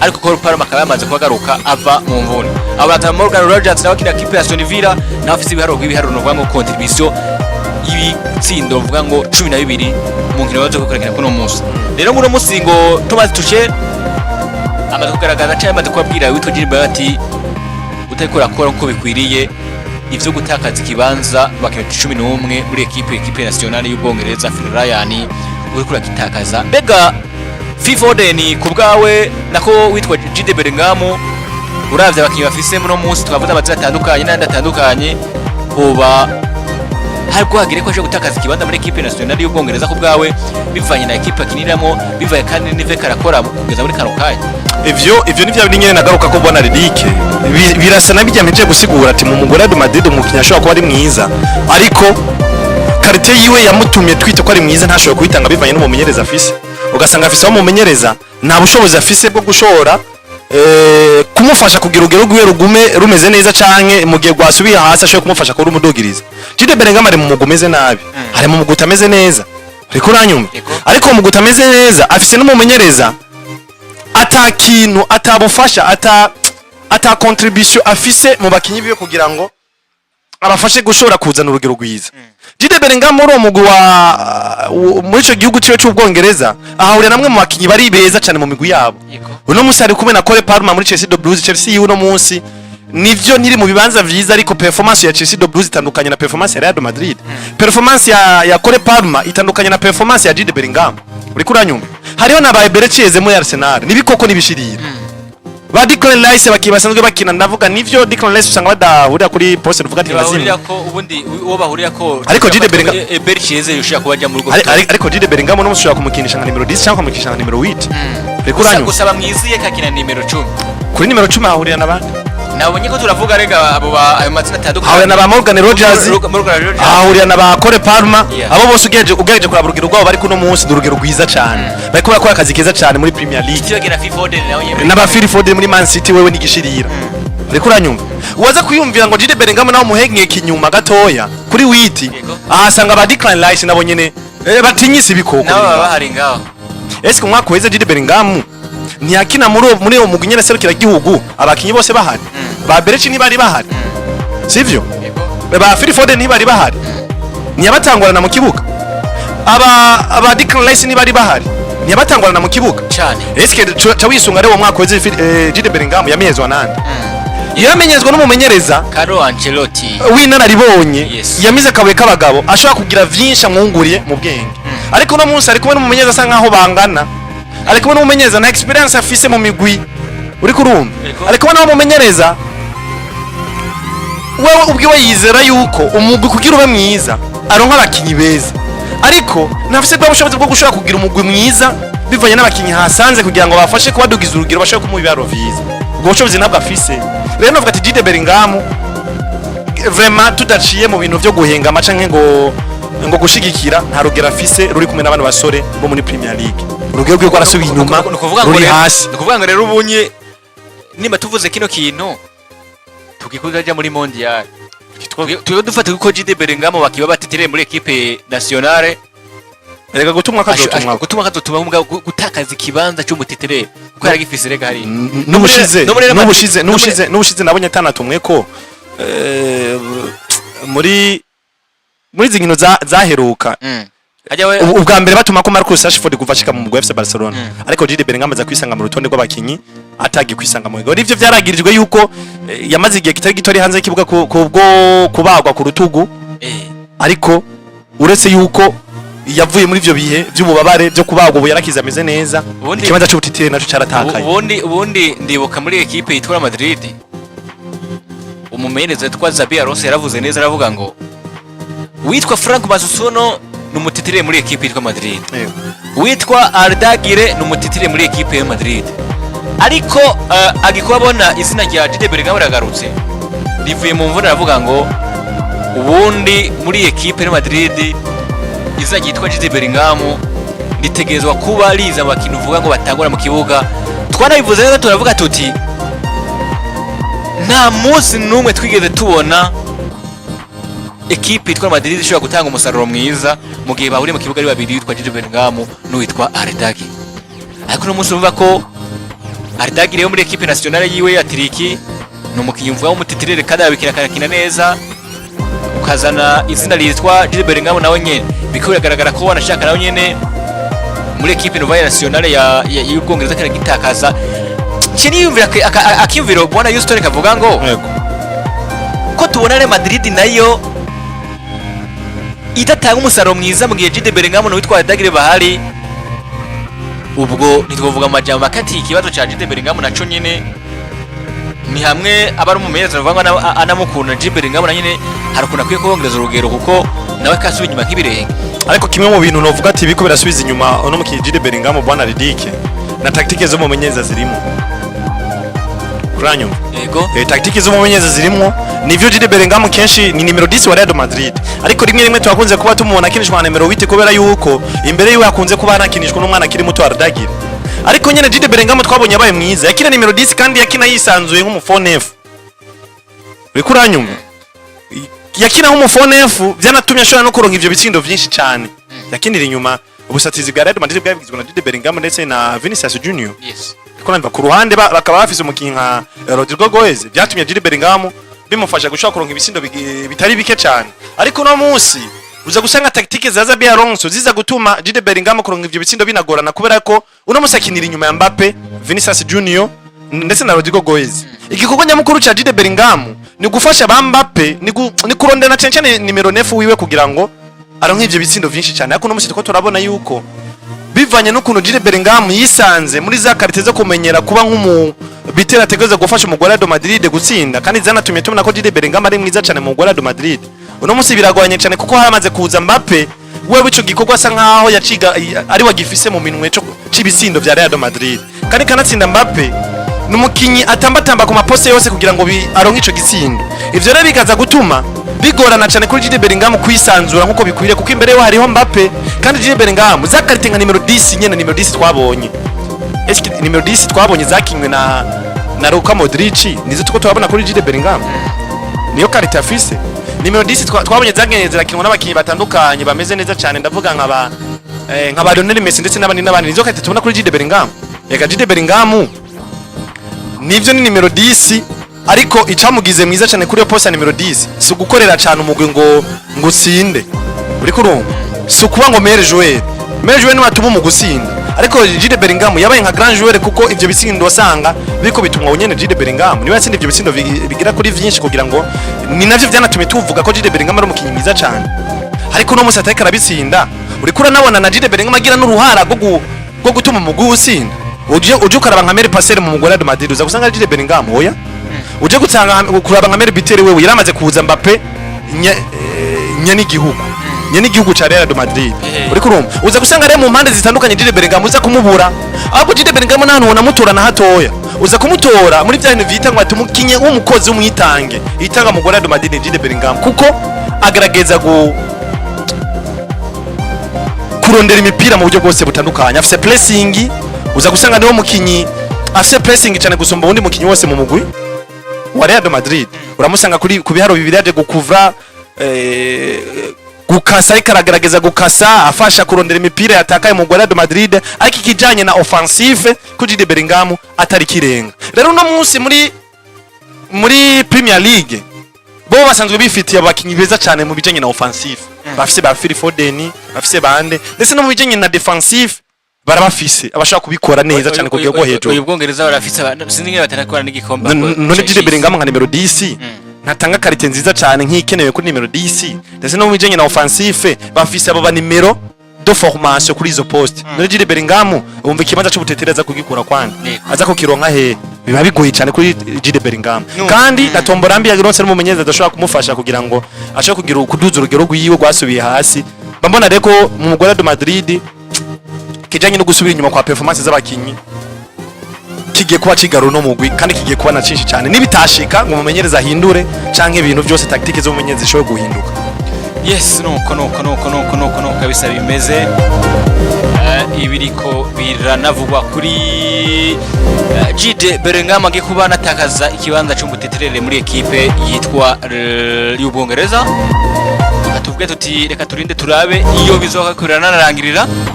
ariko Cole Palmer akaba yamaze kubagaruka ava mu mvune. Abata Morgan Rogers nawe kina kipe ya Aston Villa nawe afite ibiharuro novuga ngo contribution y'ibitsindo vuga ngo 12 mu nkino bazo gukorera kuno munsi. Rero muri munsi ngo Thomas Tuchel amaze kugaragaza cyane amaze kubabwira witwa Gilbert ati utakora kora uko bikwiriye ivyo gutakaza ikibanza bakina 11 muri equipe nationale y'Ubwongereza Phil Ryan uri kura kitakaza. Mbega Foden kubgawe nako witwa Jude Bellingham uravye abakinyi bafise muno munsi twavuze amazina atandukanye n'andi atandukanye hoba hariko hagire ko aje gutakaza ikibanza muri equipe nationale y'Ubwongereza kubgawe bivanye na equipe akiniramo bivaye kandi nive karakora kugeza muri kano kanya. Ivyo ni vya nyene nagaruka ko bona Ridike birasa nabijya mije gusigura ati mu mugore wa Madrid umukinya ashobora kuba ari mwiza ariko karite yiwe yamutumye twita ko ari mwiza ntashobora kuitanga bivanye n'umumenyereza afise ugasanga afise umumenyereza nta bushobozi afise bwo gushora kumufasha kugira urugero rwiwe rugume rumeze neza canke mu gihe gwasubiye hasi ashobora kumufasha ko rumudugiriza. Jude Bellingham ari mu mugumeze nabi ari mu muguta ameze neza ariko uranyumva ariko mu muguta ameze neza afise n'umumenyereza atakintu atabufasha ata contribution afise mu bakinyi biwe kugira ngo abafashe gushora kuzana urugero rwiza. Jude Bellingham muri umugwi wa muri ico gihugu ciwe cy'Ubwongereza ahahurira namwe mu bakinyi bari beza cyane mu migwi yabo. Uno munsi ari kumwe na Cole Palmer muri Chelsea de Blues. Chelsea uno munsi nivyo ntiri mu bibanza vyiza ariko performance ya Chelsea de Blues itandukanye na performance ya Real Madrid. Performance ya Cole Palmer itandukanye na performance ya Jude Bellingham. Uri kuranyumva hariho na Bereceze muri Arsenal nibikoko nibishirira ba Declan Rice bakibasanzwe bakina ndavuga nivyo Declan Rice usanga badahurira kuri poste ruvuga ati bazimya ko ubundi uwo bahurira ko ariko Jude Bellingham Bereceze yushaka kubaja mu rugo ariko Jude Bellingham no mushaka kumukinisha nka numero 10 cyangwa kumukinisha nka numero 8 rekuranyu gusaba mwiziye kakina numero 10 kuri numero 10 ahurira nabandi nabonye ko turavuga rega abo ba ayo mazina atandukanye ahurira na ba Morgan Rogers ahurira na ba Cole Palmer abo bose ugeje kuraba urugero rwabo bari kuno munsi durugero rwiza cyane bariko bakora akazi keza cyane muri Premier League kiyogera Foden na ba Foden muri Man City wewe nigishirira reko uranyumva uwaza kuyumvira ngo Jude Bellingham nawo muhengeye kinyuma gatoya kuri witi ahasanga ba Declan Rice nabo nyene batinyisi bikoko nabo bahari ngaho ese ko mwako weze Jude Bellingham ntiyakina muri uwo mugwi nyene Nserukiragihugu abakinyi bose bahari ba Bereceze ntibari bahari sivyo ba Foden ntibari bahari ntiyabatangurana mu kibuga aba Declan Rice ntibari bahari ntiyabatangurana mu kibuga cyane eske cawisunga rero mwako weze Jude Bellingham yamenyezwa nande yamenyezwa n'umumenyereza Carlo Ancelotti w'inararibonye yamize akabuye k'abagabo ashobora kugira vyinshi amwunguriye mu bwenge ariko no munsi ari kumwe n'umumenyereza asa nkaho bangana ari kumwe n'umumenyereza na experience afise mu migwi uri kurumva ari kumwe n'umumenyereza wewe ubwiwe yizera yuko umugwi kugira ube mwiza aronka abakinyi beza ariko ntafise bwa bushobozi bwo gushaka kugira umugwi mwiza bivanye n'abakinyi hasanze kugira ngo bafashe kubadugiza urugero bashaka kumubibaro vyiza ubwo bushobozi ntabwo afise rero novuga ati Jude Bellingham vraiment tudaciye mu bintu byo guhenga amaca ngo gushigikira nta rugero afise ruri kumwe n'abantu basore bo muri Premier League urugero rwe rwarasubiye inyuma ruri hasi kuvuga ngo rero ubunye nimba tuvuze kino kintu tukikuzaje muri mondial tuyo dufata ko Jude Bellingham bakiba batitire muri equipe nationale rega gutumwa kazotumwa gutakaza ikibanza cy'umutitire uko yaragifise rega hari n'ubushize nabonye atanatumwe ko muri zinkino zaheruka ubwa mbere batuma ko Marcus Rashford kuvashika mu mugwi FC Barcelona ariko Jude Bellingham amaze kwisanga mu rutonde rw'abakinyi atagi kwisanga mu mugwi nivyo vyaragirijwe yuko yamaze igihe kitari gitori hanze y'ikibuga kubwo kubagwa ku rutugu ariko uretse yuko yavuye muri ivyo bihe by'ububabare byo kubagwa ubu yarakiza ameze neza ikibanza cy'ubutitire naco caratakaye ubundi ndibuka muri equipe yitwa Madrid umumenyereza yitwa Xabi Alonso yaravuze neza aravuga ngo witwa Frank Masusono numutitire muri equipe yitwa Madrid witwa Ardagire numutitire muri equipe ya Madrid ariko agikubabona izina rya Jude Bellingham ragarutse rivuye mu mvura aravuga ngo ubundi muri equipe ya Madrid izina ryitwa Jude Bellingham ritegezwa kuba riza abakintu uvuga ngo batangura mu kibuga twanabivuze rero turavuga tuti nta munsi numwe twigeze tubona equipe yitwa Madrid ishobora gutanga umusaruro mwiza mu gihe bahuriye mu kibuga ari babiri yitwa Jude Bellingham n'uwitwa Ardagi ariko no munsi umva ko Ardagire yo muri equipe nationale yiwe ya Tiriki no mukinyi mvuga w'umutitirere kandi abikina neza ukazana izina litwa Jude Bellingham nawe nyene biko biragaragara ko wanashaka nawe nyene muri equipe nouvelle nationale ya y'Ubwongereza kana gitakaza kini yumvira akimvira bwana Houston kavuga ngo ko tubona Real Madrid nayo idatanga umusaruro mwiza mu gihe Jude Bellingham no witwa Ardagire bahari ubwo nitwovuga amajambo akati ikibazo cha Jude Bellingham naco nyene ni hamwe abari umumenyereza bavanga anamukunda Jude Bellingham na nyene harakuna kwiye kubongereza urugero kuko nawe kasubi inyuma nk'ibirenge ariko kimwe mu bintu novuga ati biko birasubiza inyuma ono mukiye Jude Bellingham bwana Ridike na tactique zo mumenyereza zirimo kuranyo yego tactique zo mumenyereza zirimo nivyo Jude Bellingham kenshi ni numero 10 wa Real Madrid ariko rimwe twakunze kuba tumubona akinishwa na numero 8 kubera yuko imbere yiwe hakunze kuba hanakinishwa n'umwana akiri muto Ardagire ariko nyene Jude Bellingham twabonye abaye mwiza yakina numero 10 kandi yakina yisanzuye nk'umufone F bikuranyuma yakina nk'umufone F byanatumye ashobora no kuronka ivyo bitsindo vyinshi cyane yakinira inyuma ubusatizi bwa Real Madrid bwabigizwe na Jude Bellingham ndetse na Vinicius Junior yes ko namba ku ruhande bakaba bafise umukinyi nka Rodrigo Goez byatumye Jude Bellingham bimufasha gushaka kuronka ibisindo bitari bike cyane ariko no munsi uza gusanga tactique za Xabi Alonso ziza gutuma Jude Bellingham kuronka ivyo bitsindo binagorana kubera ko uno musakinira inyuma ya Mbappe Vinicius Junior ndetse na Rodrigo Goez igikorwa nyamukuru cha Jude Bellingham ni gufasha ba Mbappe ni kurondera cyane nimero 9 wiwe kugira ngo aronke ivyo bitsindo vyinshi cyane ariko no munsi ko turabona yuko bivanye n'ukuntu Jude Bellingham yisanze muri za karite zo kumenyera kuba nk'umu bitera tegeza gufasha umugore wa Madrid gutsinda kandi zanatumye tumena ko Jude Bellingham ari mwiza cyane mu mugore wa Madrid uno munsi biragwanye cyane kuko haramaze kuza Mbappe wewe ico gikorwa asa nkaho yaciga ari wagifise mu minwe cyo cibisindo vya Real Madrid kandi kanatsinda Mbappe numukinyi atambatamba ku maposte yose kugira ngo aronke ico gitsindo ivyo rero bikaza gutuma bigorana cyane kuri Jude Bellingham kwisanzura nkuko bikwiriye kuko imbere yo hariho Mbappe kandi Jude Bellingham zakarite nka numero 10 nyene numero 10 twabonye eski numero 10 twabonye zakinywe na Luka Modric nizo tuko twabona kuri Jude Bellingham niyo karite afise numero 10 twabonye zagenye zirakinwa n'abakinyi batandukanye bameze neza cyane ndavuga nk'aba Lionel Messi ndetse n'abandi nizo karite tubona kuri Jude Bellingham yega Jude Bellingham nivyo ni numero 10 ariko icamugize mwiza cyane kuri yo posta numero 10 si gukorera cyane umugwi ngo utsinde uri kurumva si kuba ngo meilleur joueur ni watuma mu gusinda ariko Jude Bellingham yabaye nka grand joueur kuko ivyo bitsindo wasanga biko bitumwa unyene Jude Bellingham niwe yatsinda ivyo bitsindo bigira kuri vyinshi kugira ngo ni navyo byanatumye tuvuga ko Jude Bellingham ari umukinyi mwiza cyane ariko no musi ataka arabitsinda uri kura nabona na Jude Bellingham agira n'uruhara go gutuma mu gusinda uje ukaraba nka Meri Passer mu mugore wa Madrid uza gusanga Jude Bellingham oya uje gutanga kuraba nka Meri Bitere wewe yaramaze kuza Mbappe nyanigihugu cha Real Madrid uri kurumva uza gusanga rero mu mpande zitandukanye Jude Bellingham uza kumubura ahubwo Jude Bellingham nanu wona mutora na hatoya uza kumutora muri bya bintu vita ngo atumukinye w'umukozi w'umwitange itanga mu Real Madrid Jude Bellingham kuko agarageza kurondera imipira mu buryo bwose butandukanye afise pressing uza gusanga niwo mukinyi afise pressing cyane gusumba undi mukinyi wose mu mugwi wa Real Madrid uramusanga kuri kubiharo bibiri yaje gukuvra gukasa ikaragarageza gukasa afasha kurondera imipira yatakaye mu Real Madrid ariko ikijanye na offensive ku Jude Bellingham atari kirenga rero no munsi muri Premier League bo basanzwe bifitiye abakinyi beza cyane mu bijanye na offensive bafise ba Phil Foden bafise bande ndetse no mu bijanye na defensive barabafise abashaka kubikora neza cyane ku rwego hejuru uyu Bwongereza barafise sinzi nge batarakora n'igikombe none Jude Bellingham nka numero 10 natanga karite nziza cyane nk'ikenewe kuri numero 10 ndetse no mu bijanye na offensive bafise abo ba numero de formation kuri izo poste none Jude Bellingham umva ikibanza cyo butetereza kugikura kwandi aza ko kironka he biba bigoye cyane kuri Jude Bellingham kandi natomborambi yagironse n'umumenyereza adashobora kumufasha kugira ngo ashaka kugira kuduza urugero rwiwe gwasubiye hasi bambona reko mu mugore wa Madrid kijanye no gusubira inyuma kwa performance z'abakinyi kigiye kuba kigaru no mugwi kandi kigiye kuba na cinshi cyane nibitashika ngo mumenyereza hindure canke ibintu byose tactique zo mumenyereza zishoboye guhinduka yes nuko kabisa bimeze ibiriko biranavugwa kuri Jude Bellingham agiye kuba natakaza ikibanza cy'umuteterere muri equipe yitwa y'Ubwongereza tuvuge tuti reka turinde turabe iyo bizoka kurana narangirira